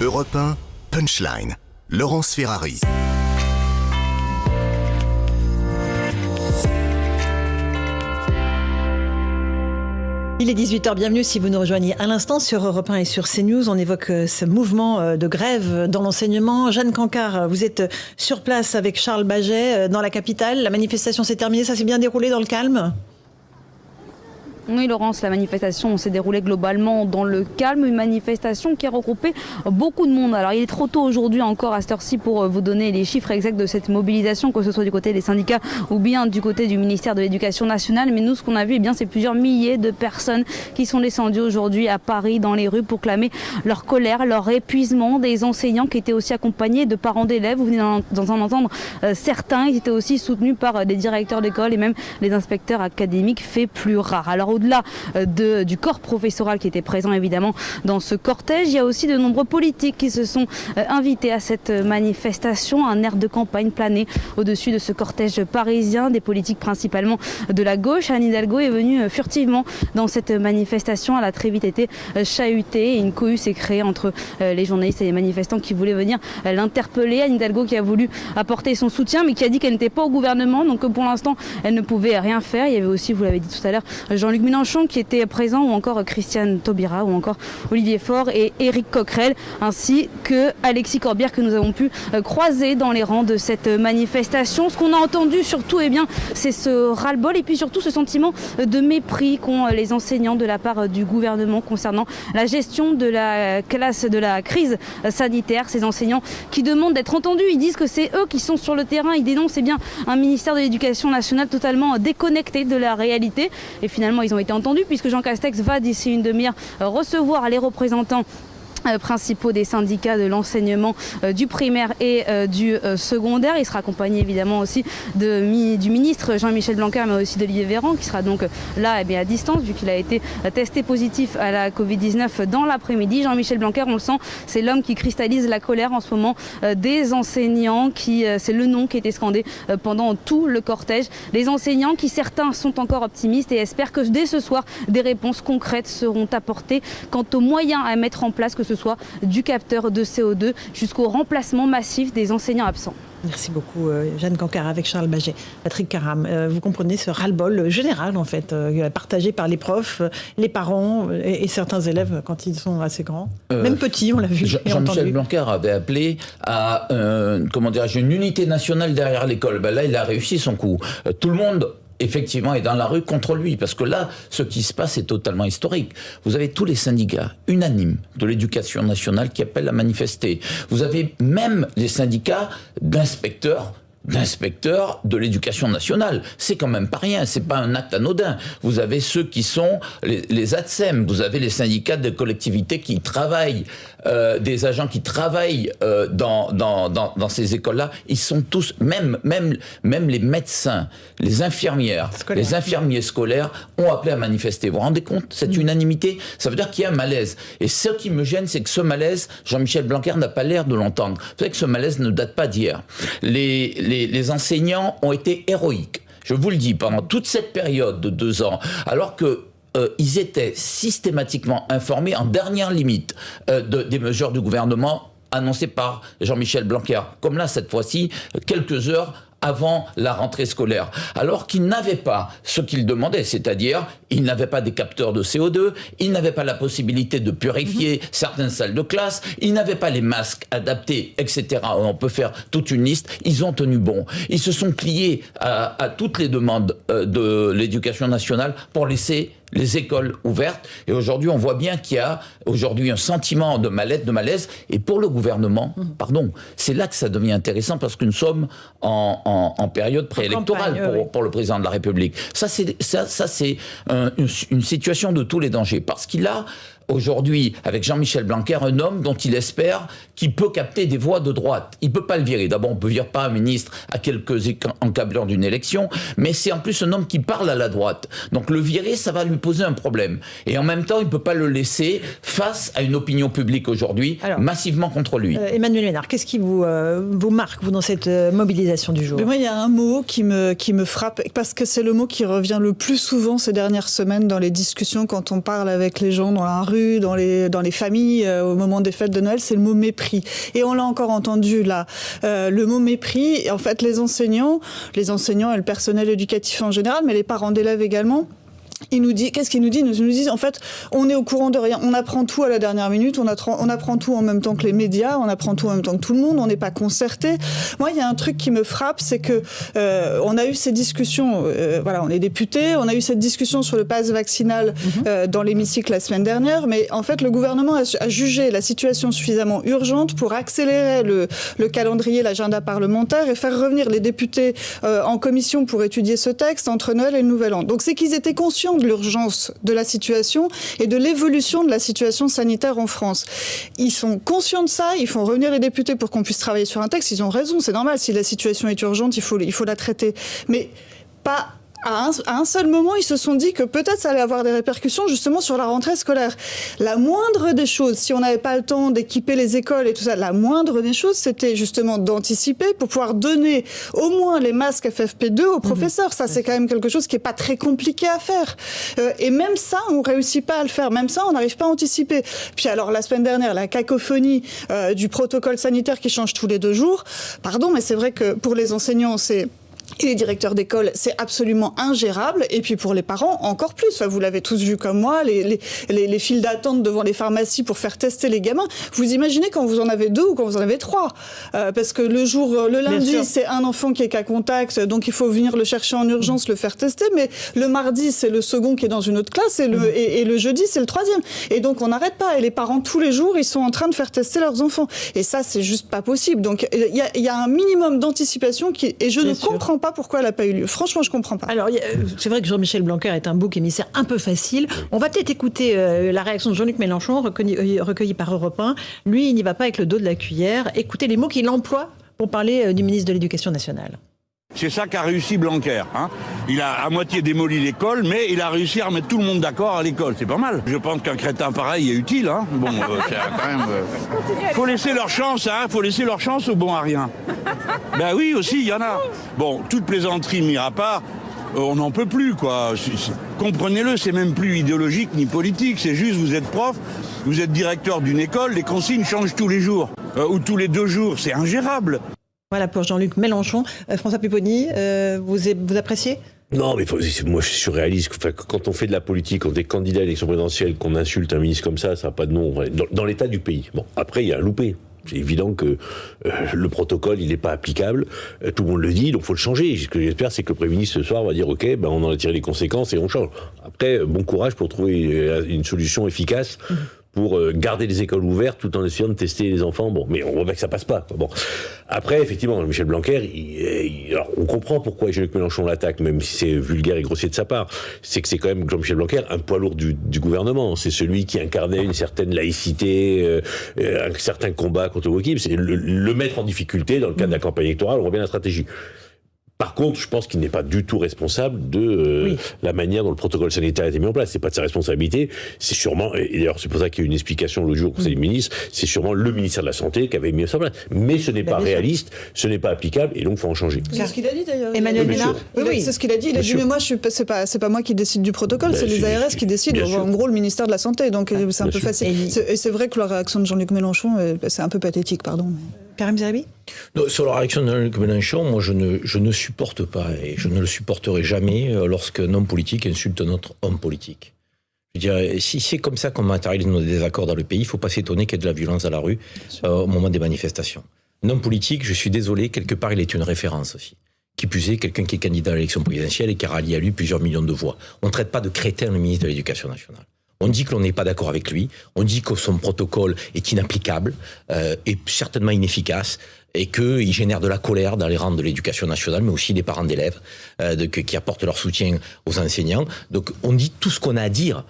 Europe 1, Punchline, Laurence Ferrari. Il est 18h, bienvenue si vous nous rejoignez à l'instant sur Europe 1 et sur CNews. On évoque ce mouvement de grève dans l'enseignement. Jeanne Cancard, vous êtes sur place avec Charles Baget dans la capitale. La manifestation s'est terminée, ça s'est bien déroulé dans le calme ? Oui, Laurence, la manifestation s'est déroulée globalement dans le calme. Une manifestation qui a regroupé beaucoup de monde. Alors, il est trop tôt aujourd'hui encore à cette heure-ci pour vous donner les chiffres exacts de cette mobilisation, que ce soit du côté des syndicats ou bien du côté du ministère de l'Éducation nationale. Mais nous, ce qu'on a vu, c'est plusieurs milliers de personnes qui sont descendues aujourd'hui à Paris dans les rues pour clamer leur colère, leur épuisement. Des enseignants qui étaient aussi accompagnés de parents d'élèves. Vous venez d'en entendre certains. Ils étaient aussi soutenus par des directeurs d'école et même les inspecteurs académiques, fait plus rare. Alors, au-delà du corps professoral qui était présent évidemment dans ce cortège, il y a aussi de nombreux politiques qui se sont invités à cette manifestation. Un air de campagne planait au-dessus de ce cortège parisien, des politiques principalement de la gauche. Anne Hidalgo est venue furtivement dans cette manifestation. Elle a très vite été chahutée et une cohue s'est créée entre les journalistes et les manifestants qui voulaient venir l'interpeller. Anne Hidalgo qui a voulu apporter son soutien mais qui a dit qu'elle n'était pas au gouvernement, donc pour l'instant elle ne pouvait rien faire. Il y avait aussi, vous l'avez dit tout à l'heure, Jean-Luc Mélenchon qui était présent, ou encore Christiane Taubira, ou encore Olivier Faure et Éric Coquerel, ainsi que Alexis Corbière que nous avons pu croiser dans les rangs de cette manifestation. Ce qu'on a entendu surtout, c'est ce ras-le-bol et puis surtout ce sentiment de mépris qu'ont les enseignants de la part du gouvernement concernant la gestion de la crise sanitaire. Ces enseignants qui demandent d'être entendus, ils disent que c'est eux qui sont sur le terrain, ils dénoncent un ministère de l'Éducation nationale totalement déconnecté de la réalité. Et finalement, ils ont été entendus puisque Jean Castex va d'ici une demi-heure recevoir les représentants principaux des syndicats de l'enseignement du primaire et du secondaire. Il sera accompagné évidemment aussi du ministre Jean-Michel Blanquer, mais aussi d'Olivier Véran, qui sera donc là à distance vu qu'il a été testé positif à la Covid-19 dans l'après-midi. Jean-Michel Blanquer, on le sent, c'est l'homme qui cristallise la colère en ce moment des enseignants, c'est le nom qui a été scandé pendant tout le cortège. Les enseignants qui, certains, sont encore optimistes et espèrent que dès ce soir, des réponses concrètes seront apportées quant aux moyens à mettre en place, que ce soit du capteur de CO2 jusqu'au remplacement massif des enseignants absents. Merci beaucoup Jeanne Cancard avec Charles Baget. Patrick Caram, vous comprenez ce ras-le-bol général en fait, partagé par les profs, les parents et certains élèves quand ils sont assez grands, même petits, on l'a vu. Jean-Michel Blanquer avait appelé à une unité nationale derrière l'école. Là, il a réussi son coup. Tout le monde effectivement est dans la rue contre lui, parce que là, ce qui se passe est totalement historique. Vous avez tous les syndicats unanimes de l'Éducation nationale qui appellent à manifester. Vous avez même les syndicats d'inspecteurs de l'Éducation nationale. C'est quand même pas rien, c'est pas un acte anodin. Vous avez ceux qui sont les ATSEM, vous avez les syndicats de collectivités qui travaillent, des agents qui travaillent dans ces écoles-là. Ils sont tous, même les médecins, les infirmières, les infirmiers scolaires ont appelé à manifester. Vous vous rendez compte, cette unanimité, ça veut dire qu'il y a un malaise. Et ce qui me gêne, c'est que ce malaise, Jean-Michel Blanquer n'a pas l'air de l'entendre. Vous savez que ce malaise ne date pas d'hier. Les enseignants ont été héroïques, je vous le dis, pendant toute cette période de 2 ans, alors que ils étaient systématiquement informés en dernière limite des mesures du gouvernement annoncées par Jean-Michel Blanquer. Comme là, cette fois-ci, quelques heures avant la rentrée scolaire, alors qu'ils n'avaient pas ce qu'ils demandaient, c'est-à-dire ils n'avaient pas des capteurs de CO2, ils n'avaient pas la possibilité de purifier certaines salles de classe, ils n'avaient pas les masques adaptés, etc. On peut faire toute une liste. Ils ont tenu bon. Ils se sont pliés à toutes les demandes de l'Éducation nationale pour laisser les écoles ouvertes. Et aujourd'hui, on voit bien qu'il y a aujourd'hui un sentiment de malaise. Et pour le gouvernement, c'est là que ça devient intéressant, parce que nous sommes en période préélectorale pour le président de la République. Ça, c'est une situation de tous les dangers. Parce qu'il a aujourd'hui, avec Jean-Michel Blanquer, un homme dont il espère qu'il peut capter des voix de droite. Il ne peut pas le virer. D'abord, on ne peut virer pas un ministre à quelques encablures d'une élection, mais c'est en plus un homme qui parle à la droite. Donc le virer, ça va lui poser un problème. Et en même temps, il ne peut pas le laisser face à une opinion publique aujourd'hui massivement contre lui. Emmanuel Ménard, qu'est-ce qui vous marque, vous, dans cette mobilisation du jour ? Mais moi, il y a un mot qui me frappe, parce que c'est le mot qui revient le plus souvent ces dernières semaines dans les discussions quand on parle avec les gens dans la rue, rue, dans les familles, au moment des fêtes de Noël, c'est le mot mépris. Et on l'a encore entendu là. Le mot mépris, en fait, les enseignants et le personnel éducatif en général, mais les parents d'élèves également, qu'est-ce qu'ils nous disent ? Ils nous disent, en fait, on est au courant de rien. On apprend tout à la dernière minute, on apprend tout en même temps que les médias, on apprend tout en même temps que tout le monde, on n'est pas concerté. Moi, il y a un truc qui me frappe, c'est que on a eu ces discussions, on est députés, on a eu cette discussion sur le pass vaccinal dans l'hémicycle la semaine dernière, mais en fait, le gouvernement a jugé la situation suffisamment urgente pour accélérer le calendrier, l'agenda parlementaire et faire revenir les députés en commission pour étudier ce texte entre Noël et le Nouvel An. Donc, c'est qu'ils étaient conscients de l'urgence de la situation et de l'évolution de la situation sanitaire en France. Ils sont conscients de ça, ils font revenir les députés pour qu'on puisse travailler sur un texte, ils ont raison, c'est normal, si la situation est urgente, il faut la traiter. Mais pas... À un seul moment, ils se sont dit que peut-être ça allait avoir des répercussions justement sur la rentrée scolaire. La moindre des choses, si on n'avait pas le temps d'équiper les écoles et tout ça, la moindre des choses, c'était justement d'anticiper pour pouvoir donner au moins les masques FFP2 aux professeurs. Ça, c'est quand même quelque chose qui n'est pas très compliqué à faire. Et même ça, on ne réussit pas à le faire. Même ça, on n'arrive pas à anticiper. Puis alors, la semaine dernière, la cacophonie du protocole sanitaire qui change tous les 2 jours. Pardon, mais c'est vrai que pour les enseignants, et les directeurs d'école, c'est absolument ingérable. Et puis pour les parents, encore plus. Enfin, vous l'avez tous vu comme moi, les files d'attente devant les pharmacies pour faire tester les gamins. Vous imaginez quand vous en avez 2 ou quand vous en avez 3 parce que le lundi, c'est un enfant qui est cas contact, donc il faut venir le chercher en urgence, le faire tester. Mais le mardi, c'est le second qui est dans une autre classe et le jeudi, c'est le 3e. Et donc on n'arrête pas. Et les parents, tous les jours, ils sont en train de faire tester leurs enfants. Et ça, c'est juste pas possible. Donc il y a un minimum d'anticipation et je ne comprends pas pourquoi elle n'a pas eu lieu. Franchement, je ne comprends pas. Alors, c'est vrai que Jean-Michel Blanquer est un bouc émissaire un peu facile. On va peut-être écouter la réaction de Jean-Luc Mélenchon, recueillie par Europe 1. Lui, il n'y va pas avec le dos de la cuillère. Écoutez les mots qu'il emploie pour parler du ministre de l'Éducation nationale. C'est ça qu'a réussi Blanquer. Il a à moitié démoli l'école, mais il a réussi à remettre tout le monde d'accord à l'école. C'est pas mal. Je pense qu'un crétin pareil est utile. Bon, c'est quand même... Faut laisser leur chance, Faut laisser leur chance aux bons à rien. Ben oui, aussi, il y en a. Bon, toute plaisanterie mise à part, on n'en peut plus, quoi. Comprenez-le, c'est même plus idéologique ni politique. C'est juste, vous êtes prof, vous êtes directeur d'une école, les consignes changent tous les jours. Ou tous les 2 jours. C'est ingérable. Voilà pour Jean-Luc Mélenchon. François Pupponi, vous appréciez ? Non, mais moi je suis surréaliste. Enfin, quand on fait de la politique, quand on est candidat à l'élection présidentielle, qu'on insulte un ministre comme ça n'a pas de nom. Dans l'état du pays. Bon, après, il y a un loupé. C'est évident que le protocole, il n'est pas applicable. Tout le monde le dit, donc il faut le changer. Ce que j'espère, c'est que le Premier ministre, ce soir, va dire « Ok, on en a tiré les conséquences et on change ». Après, bon courage pour trouver une solution efficace pour garder les écoles ouvertes tout en essayant de tester les enfants. Bon, mais on voit bien que ça passe pas, quoi. Bon. Après, effectivement, Michel Blanquer, alors on comprend pourquoi Jean-Luc Mélenchon l'attaque, même si c'est vulgaire et grossier de sa part. C'est que c'est quand même Jean-Michel Blanquer, un poids lourd du gouvernement. C'est celui qui incarnait une certaine laïcité, un certain combat contre le wokisme. C'est le mettre en difficulté dans le cadre de la campagne électorale. On voit bien la stratégie. Par contre, je pense qu'il n'est pas du tout responsable de la manière dont le protocole sanitaire a été mis en place. C'est pas de sa responsabilité. C'est sûrement, et d'ailleurs c'est pour ça qu'il y a eu une explication l'autre jour au Conseil des ministres, c'est sûrement le ministère de la Santé qui avait mis ça en place. Mais ce n'est pas réaliste, ce n'est pas applicable, et donc il faut en changer. C'est ce qu'il a dit d'ailleurs. Emmanuel Ménard. Oui, c'est ce qu'il a dit. Il a dit, mais moi, c'est pas moi qui décide du protocole, c'est les ARS qui décident. En gros, le ministère de la Santé. Donc c'est un peu facile. Et c'est vrai que la réaction de Jean-Luc Mélenchon, c'est un peu pathétique, pardon. Karim Zeribi ? Sur la réaction de Jean-Luc Mélenchon, moi je ne supporte pas et je ne le supporterai jamais lorsqu'un homme politique insulte un autre homme politique. Je veux dire, si c'est comme ça qu'on matérialise nos désaccords dans le pays, il ne faut pas s'étonner qu'il y ait de la violence à la rue au moment des manifestations. Un homme politique, je suis désolé, quelque part il est une référence aussi. Qui plus est, quelqu'un qui est candidat à l'élection présidentielle et qui a rallié à lui plusieurs millions de voix. On ne traite pas de crétin le ministre de l'Éducation nationale. On dit que l'on n'est pas d'accord avec lui, on dit que son protocole est inapplicable, et certainement inefficace, et qu'il génère de la colère dans les rangs de l'éducation nationale, mais aussi des parents d'élèves qui apportent leur soutien aux enseignants. Donc on dit tout ce qu'on a à dire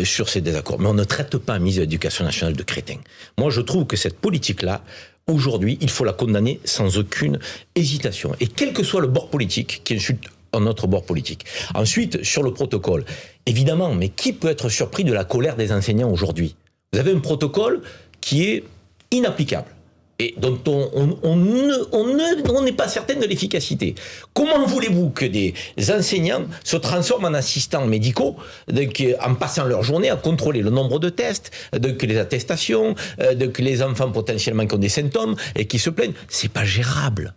sur ces désaccords, mais on ne traite pas un ministre de l'Éducation nationale de crétin. Moi je trouve que cette politique-là, aujourd'hui, il faut la condamner sans aucune hésitation. Et quel que soit le bord politique qui insulte un autre bord politique. Ensuite, sur le protocole, évidemment, mais qui peut être surpris de la colère des enseignants aujourd'hui ? Vous avez un protocole qui est inapplicable. et dont on n'est pas certain de l'efficacité. Comment voulez-vous que des enseignants se transforment en assistants médicaux en passant leur journée à contrôler le nombre de tests, que les attestations, que les enfants potentiellement qui ont des symptômes et qui se plaignent? C'est pas gérable.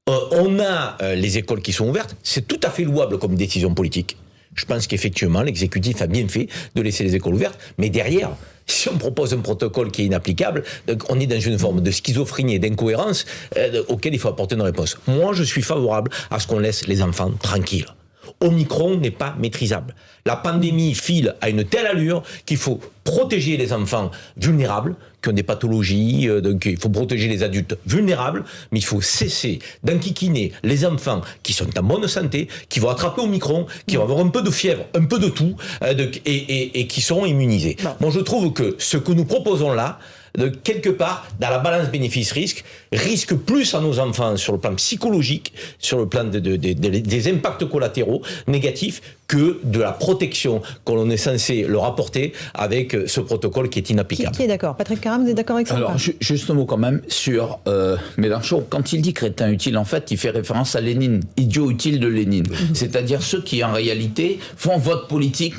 On a les écoles qui sont ouvertes, c'est tout à fait louable comme décision politique. Je pense qu'effectivement, l'exécutif a bien fait de laisser les écoles ouvertes, mais derrière, si on propose un protocole qui est inapplicable, on est dans une forme de schizophrénie et d'incohérence auquel il faut apporter une réponse. Moi, je suis favorable à ce qu'on laisse les enfants tranquilles. Omicron n'est pas maîtrisable. La pandémie file à une telle allure qu'il faut protéger les enfants vulnérables, qui ont des pathologies, donc il faut protéger les adultes vulnérables, mais il faut cesser d'enquiquiner les enfants qui sont en bonne santé, qui vont attraper Omicron, qui vont avoir un peu de fièvre, un peu de tout, et qui seront immunisés. Non. Moi, je trouve que ce que nous proposons là, quelque part, dans la balance bénéfice-risque, risque plus à nos enfants sur le plan psychologique, sur le plan des impacts collatéraux négatifs, que de la protection qu'on est censé leur apporter avec ce protocole qui est inapplicable. Qui est d'accord? Patrick Caram, vous êtes d'accord avec ça? Alors, juste un mot quand même sur Mélenchon. Quand il dit crétin utile, en fait, il fait référence à Lénine, idiot utile de Lénine. C'est-à-dire ceux qui, en réalité, font vote politique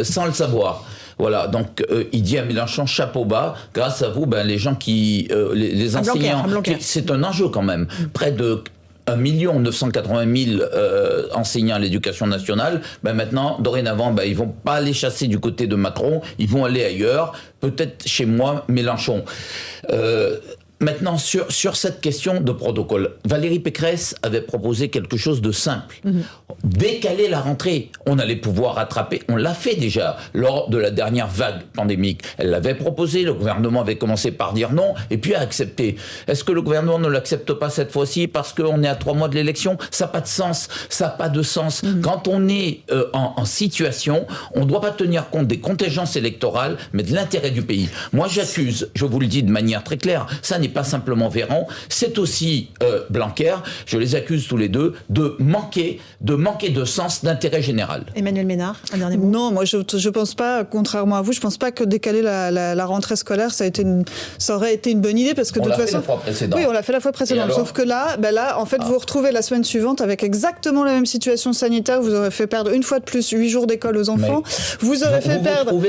sans le savoir. Voilà, donc il dit à Mélenchon, chapeau bas, grâce à vous, les gens qui... les enseignants, c'est un enjeu quand même. Près de 1 980 000 enseignants à l'éducation nationale, maintenant, dorénavant, ils vont pas aller chasser du côté de Macron, ils vont aller ailleurs, peut-être chez moi, Mélenchon. Maintenant, sur cette question de protocole, Valérie Pécresse avait proposé quelque chose de simple. Décaler la rentrée. On allait pouvoir rattraper. On l'a fait déjà lors de la dernière vague pandémique. Elle l'avait proposé, le gouvernement avait commencé par dire non, et puis a accepté. Est-ce que le gouvernement ne l'accepte pas cette fois-ci parce qu'on est à 3 mois de l'élection? Ça n'a pas de sens. Ça n'a pas de sens. Quand on est en situation, on ne doit pas tenir compte des contingences électorales, mais de l'intérêt du pays. Moi, j'accuse, je vous le dis de manière très claire, ça n'est pas simplement Véran, c'est aussi Blanquer, je les accuse tous les deux de manquer de sens d'intérêt général. Emmanuel Ménard, un dernier mot. Non, moi je pense pas, contrairement à vous, je pense pas que décaler la rentrée scolaire, ça aurait été une bonne idée, parce que de toute façon... On l'a fait la fois précédente. Oui, on l'a fait la fois précédente, sauf que là, en fait, vous retrouvez la semaine suivante avec exactement la même situation sanitaire, vous aurez fait perdre une fois de plus 8 jours d'école aux enfants, vous aurez fait perdre...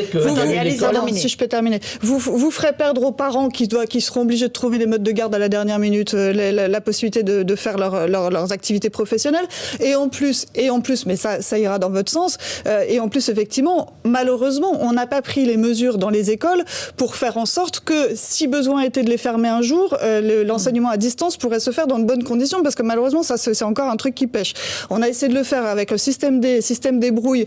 Si je peux terminer. Vous ferez perdre aux parents qui seront obligés de trouver les modes de garde à la dernière minute, la possibilité de faire leurs activités professionnelles, et en plus, mais ça ira dans votre sens, et en plus, effectivement, malheureusement, on n'a pas pris les mesures dans les écoles pour faire en sorte que, si besoin était de les fermer un jour, l'enseignement à distance pourrait se faire dans de bonnes conditions, parce que malheureusement, ça, c'est encore un truc qui pêche. On a essayé de le faire avec le système des brouilles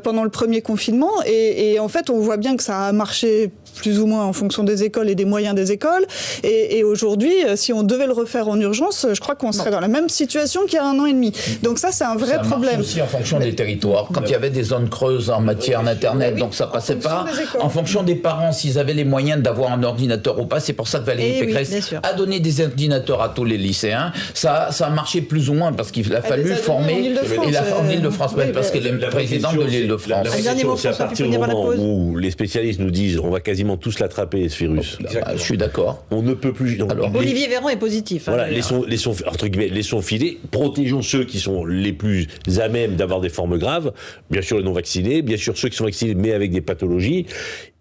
pendant le premier confinement, et en fait, on voit bien que ça a marché plus ou moins en fonction des écoles et des moyens des écoles, et aujourd'hui, si on devait le refaire en urgence, je crois qu'on serait dans la même situation qu'il y a 1 an et demi. Donc ça, c'est un vrai problème. Ça marche aussi en fonction des territoires. Quand il y avait des zones creuses en matière d'Internet, donc ça passait pas. En fonction des parents, s'ils avaient les moyens d'avoir un ordinateur ou pas, c'est pour ça que Valérie Pécresse a donné des ordinateurs à tous les lycéens. Ça a marché plus ou moins, parce qu'il a fallu former en Île-de-France, parce qu'elle est la présidente de l'Île-de-France. C'est à partir du moment où les spécialistes nous disent on va quasiment tous l'attraper, ce virus. Je suis d'accord. On ne peut plus... Alors, Olivier Véran est positif. Voilà, laissons filer, protégeons ceux qui sont les plus à même d'avoir des formes graves, bien sûr les non-vaccinés, bien sûr ceux qui sont vaccinés mais avec des pathologies,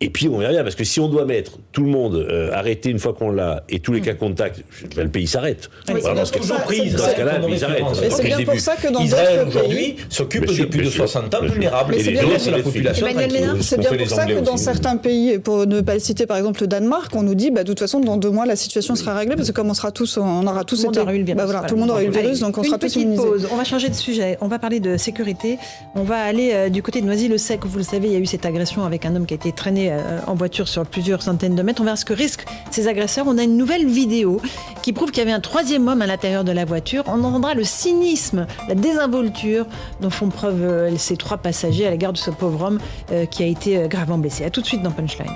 et puis on verra bien, parce que si on doit mettre tout le monde arrêté une fois qu'on l'a, et tous les cas contacts, le pays s'arrête. Dans ce cas-là, le pays s'arrête. C'est bien pour ça que dans Israël aujourd'hui s'occupe des plus de 60 ans vulnérables, et laisse la population tranquille. C'est bien pour ça que dans certains pays, pour ne pas le citer, par exemple le Danemark, on nous dit de toute façon dans 2 mois la situation sera réglée, parce que comme on aura tous été, tout le monde aura eu le virus, donc on sera tous immunisés. Pause. On va changer de sujet, on va parler de sécurité, on va aller du côté de Noisy-le-Sec, où vous le savez, il y a eu cette agression avec un homme qui a été traîné en voiture sur plusieurs centaines de mètres. On verra ce que risquent ces agresseurs. On a une nouvelle vidéo qui prouve qu'il y avait un 3e homme à l'intérieur de la voiture. On entendra le cynisme, la désinvolture dont font preuve ces 3 passagers à l'égard de ce pauvre homme qui a été gravement blessé. À tout de suite dans Punchline.